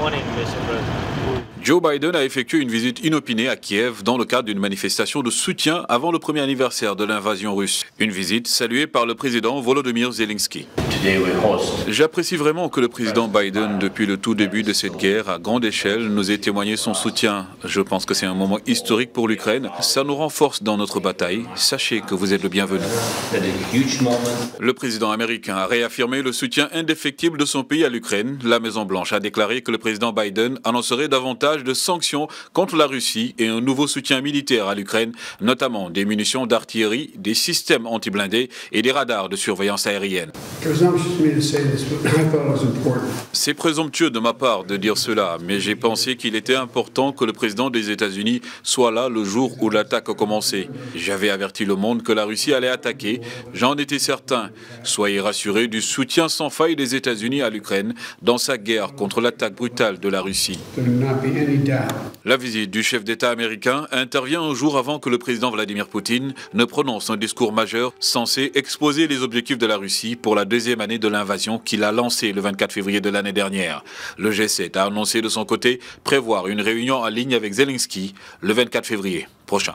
morning, Mr. President. Joe Biden a effectué une visite inopinée à Kiev dans le cadre d'une manifestation de soutien avant le premier anniversaire de l'invasion russe. Une visite saluée par le président Volodymyr Zelensky. J'apprécie vraiment que le président Biden, depuis le tout début de cette guerre à grande échelle, nous ait témoigné son soutien. Je pense que c'est un moment historique pour l'Ukraine. Ça nous renforce dans notre bataille. Sachez que vous êtes le bienvenu. Le président américain a réaffirmé le soutien indéfectible de son pays à l'Ukraine. La Maison-Blanche a déclaré que le président Biden annoncerait davantage de sanctions contre la Russie et un nouveau soutien militaire à l'Ukraine, notamment des munitions d'artillerie, des systèmes anti-blindés et des radars de surveillance aérienne. C'est présomptueux de ma part de dire cela, mais j'ai pensé qu'il était important que le président des États-Unis soit là le jour où l'attaque a commencé. J'avais averti le monde que la Russie allait attaquer, j'en étais certain. Soyez rassurés du soutien sans faille des États-Unis à l'Ukraine dans sa guerre contre l'attaque brutale de la Russie. La visite du chef d'État américain intervient un jour avant que le président Vladimir Poutine ne prononce un discours majeur censé exposer les objectifs de la Russie pour la deuxième année de l'invasion qu'il a lancée le 24 février de l'année dernière. Le G7 a annoncé de son côté prévoir une réunion en ligne avec Zelensky le 24 février prochain.